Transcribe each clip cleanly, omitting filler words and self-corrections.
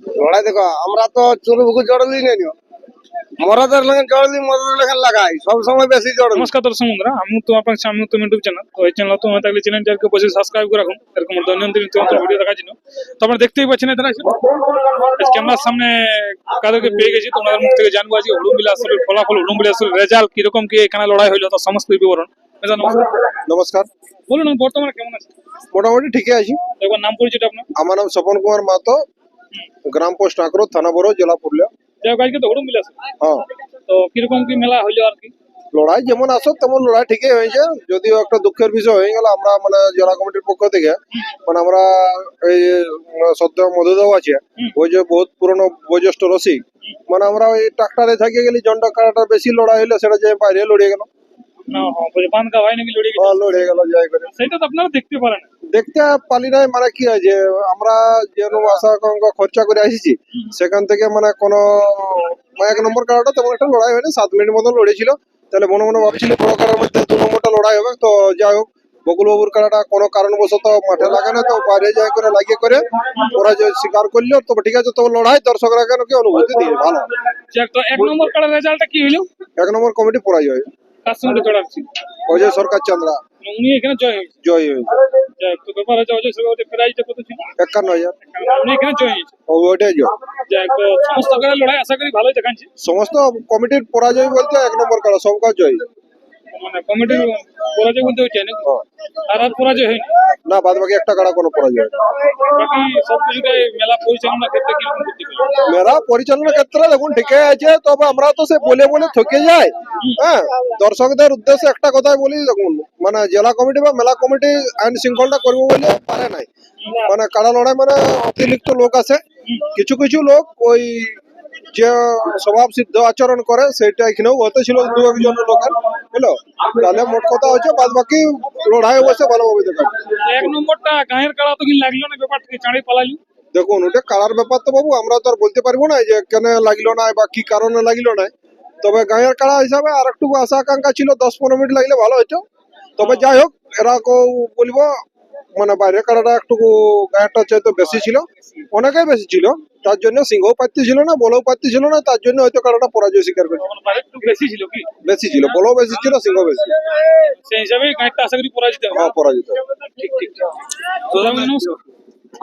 লড়াই দেখো আমরা তো চুরি বুকু জড়লি নেই মরাদের লেগে জড়লি মরাদের লেগে লাগাই সব সময় বেশি জড়লি। নমস্কার দর্শক বন্ধুরা, আমি তোমার পাশে আমি তো ইউটিউব চ্যানেল, তো এই চ্যানেল তোমার থাকলে চ্যানেলটাকে অবশ্যই সাবস্ক্রাইব করে রাখুন এরকম দৈনন্দিন ভিডিও দেখার জন্য। তো আপনারা দেখতেই পাচ্ছেন এখানে ক্যামেরার সামনে কাদেরকে পেয়ে গেছি, তোমাদের মুখ থেকে জানবো আজকে হুড়ুমবিল আসরের ফলাফল, হুড়ুমবিল আসরের রেজাল্ট কিরকম কি এখানে লড়াই হইলো তার সমস্ত বিবরণ। নমস্কার, নমস্কার। বলুন বর্তমানে কেমন আছে? মোটামুটি ঠিকই আছি। একবার নাম পরিচয়টা আপনার? আমার নাম স্বপন কুমার মাহাতো, গ্রাম পোস্ট আঁকড়ো, থানা বড়, জেলা পুরুলিয়া। যাই হোক, আজকে তো হুড়ুমবিল আসর, হ্যাঁ, তো কিরকম কি মেলা হইলো আর কি? লড়াই যেমন আসো তেমন লড়াই ঠিকই হয়েছে, যদিও একটা দুঃখের বিষয় হয়ে গেল। আমরা মানে জেলা কমিটির পক্ষ থেকে মানে আমরা এই সদ্য মধুদেব আছে, ওই যে বহুত পুরনো বয়োজ্যেষ্ঠ রসিক, মানে আমরা ওই ট্রাক্টারে থাকিয়ে গেলি জন্ডা কাটাটা বেশি লড়াই হইলো, সেটা যে বাইরে লড়িয়ে গেল। না বলে বানকা ভাই নাকি লড়ে গেছে? লড়িয়ে গেল যাই করে সেটা তো আপনারা দেখতে পারেন। দেখতে পালি নাই, মানে কি হয় যে আমরা যেন আশা আকাঙ্ক্ষা খরচা করে আসিছি সেখান থেকে মানে কোনো এক নম্বর কারাটা তেমন একটা লড়াই হয়নি, 7 মিনিট মতো লড়েছিল। তাহলে মনে মনে ভাবছিল বড় কারার মধ্যে 2 নম্বরটা লড়াই হবে। তো যাই হোক, বকুলবাবুর কারাটা কোনো কারণবশত মাঠে লাগে না, তো বাইরে যাই করে লাগিয়ে করে ওরা যে স্বীকার করলো, তবে ঠিক আছে, তো লড়াই দর্শকরা কেন কি অনুভূতি দিয়ে ভালো। তো এক নম্বর কার্ডের রেজাল্টটা কি হইলো? 1 নম্বর কমিটি পরাজয়, কার সঙ্গে চড়াচ্ছি? অজয় সরকার চান্দ্রা উনি এখানে জয় হয়েছে। জয় হয়েছে। যাই হোক, তো ব্যাপার হচ্ছে অজয় সরকার প্রাইজটা কত ছিল? 51,000। উনি এখানে জয় হয়েছে। ওইটাই জয়। যাই হোক, তো সমস্ত কার্ডের লড়াই আশা করি ভালোই দেখাচ্ছে। সমস্ত কমিটির পরাজয় বলতে 1 নম্বর কারা সব কাজ জয়। মানে কমিটির পরাজয় বলতে হচ্ছে নাকি? আর পরাজয় হয়নি না, বাদ বাকি একটা কারা কোনো পরাজয় হয়নি। বাকি সব কিছুটাই মেলা পরিচালনার ক্ষেত্রে কিরকম করতে পারে? মেলা পরিচালনার ক্ষেত্রে দেখুন ঠিকই আছে, তবে আমরা তো সে বলে বলে থকে যাই। হ্যাঁ, দর্শকদের উদ্দেশ্যে একটা কথাই বলি, দেখুন মানে জেলা কমিটি বা মেলা কমিটি আইন শৃঙ্খলাটা করবো বলে পারে নাই। মানে কাড়া লড়াই মানে অতিরিক্ত লোক আছে, কিছু কিছু লোক ওই যে স্বভাব সিদ্ধ আচরণ করে, সেটা এখানেও হতে ছিল 2-1 লোকের, বুঝলো। তাহলে মোট কথা হচ্ছে বাদ বাকি লড়াই অবশ্যই ভালোভাবে দেখা। এক নম্বরটা গায়ের কাড়া তো কিন্তু লাগলো না, ব্যাপার থেকে চাঁড়ে পালাইলো। দেখুন ওটা কারার ব্যাপার তো বাবু, আমরা তো আর বলতে পারবো না যে কেন লাগলো না বা কি কারণে লাগলো না। তবে গায়ের কাড়া হিসাবে আর একটু আশা আকাঙ্ক্ষা ছিল, 10-15 মিনিট লাগলে ভালো হতো। তবে যাই হোক, এরা বলবো মানে বাইরের কাড়াটা একটু গায়েরটা চাইতে বেশি ছিল, অনেকেই বেশি ছিল। তার জন্য সিংহও পাত্তি ছিল না, বলও পাত্তি ছিল না, তার জন্য হয়তো কাড়াটা পরাজয় স্বীকার করেছে। একটু বেশি ছিল কি? বেশি ছিল, বলও বেশি ছিল, সিংহ বেশি। সেই হিসাবে গাঁটটা আশা করি পরাজিত হবে। হ্যাঁ, পরাজিত। ঠিক ঠিক ঠিক। তো দাদা, নমস্কার।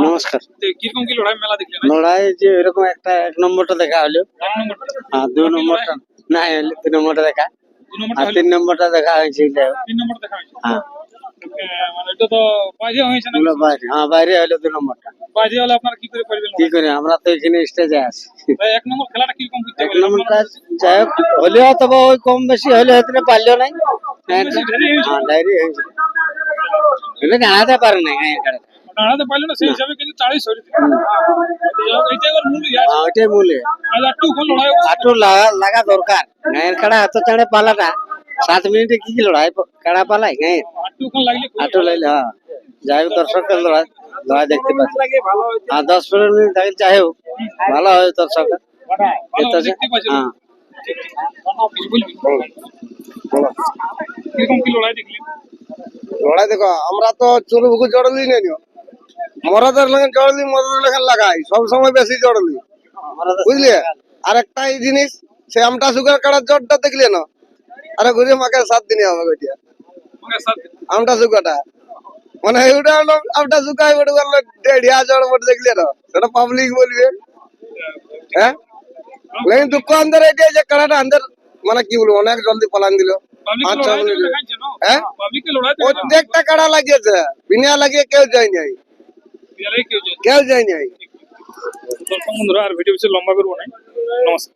নমস্কার। তো কিরকম কি লড়াই মেলা দেখলেন? লড়াই যে এরকম একটা 1 নম্বরটা দেখা হলো, এক নম্বরটা? আর 2 নম্বরটা না হলো, 2 নম্বরটা দেখা, 2 নম্বরটা আর হলো? 3 নম্বরটা দেখা হয়েছে। 3 নম্বর দেখা হয়েছে। হ্যাঁ, মানে এটা তো বাজে হয়েছে না? ওগুলো বাইরে, হ্যাঁ বাইরে হলো 2 নম্বরটা। বাজে হলে আপনারা কি করে পারবেন? কি করে, আমরা তো এখানে স্টেজে আছি। ভাই, 1 নম্বর খেলাটা কিরকম বুঝতে 1 পারলেন? নম্বরটা যাই হোক হলেও, তবে ওই কম বেশি হলে হতে পারলো নাই। হ্যাঁ, ডায়েরি হয়েছে, এটা জানাতে পারে নাই। হ্যাঁ, দাঁড়াতে পারলো না, সেই হিসাবে কিন্তু 40 হয়ে গেছে। এইটা এবার মূল্য ওইটাই মূল্য। আর একটু কোন লড়াই একটু লাগা দরকার। গায়ের কাড়া এত চাঁড়ে পালাটা 7 মিনিটে কি কি লড়াই কাড়া পালাই গায়ের একটু কোন লাগলে আটো লাইলে। হ্যাঁ, যাই হোক দর্শকের লড়াই লড়াই দেখতে পাচ্ছি। আর 10-15 মিনিট থাকে, যাই হোক ভালো হয় দর্শকের। দেখতে পাচ্ছি। হ্যাঁ, কিছু বলবি? কিরকম কি লড়াই দেখলেন? লড়াই দেখো আমরা তো চুরি বুকু জড়লি নেই মরাদের লেগে জড়লি মরাদের লেগে লাগাই সব সময় বেশি জড়লি, বুঝলি। আর একটা এই জিনিস, সে আমটা সুগার কাটার জ্বরটা দেখলি না, আরে ঘুরে মাকে 7 দিনে হবে ওইটা ওকে সাথে আমটা সুগাটা, মানে ওটা হলো আমটা সুগাই ওটা বললো ডেড়িয়া জ্বর বটে, দেখলি না, সেটা পাবলিক বলবে। হ্যাঁ, লেকিন দুঃখ আন্দার এটাই যে কাড়াটা আন্দার মানে কি বলবো অনেক জলদি পালান দিল। পাবলিক আচ্ছা, লড়াই বলে দিও। দেখাচ্ছে না? হ্যাঁ, পাবলিক লড়াই প্রত্যেকটা কাড়া লাগিয়েছে, বিনা লাগিয়ে কেউ যায় নাই, দেখাচ্ছে। কেউ যায় নাই। দর্শক বন্ধুরা, আর ভিডিও বেশি লম্বা করবো না। নমস্কার।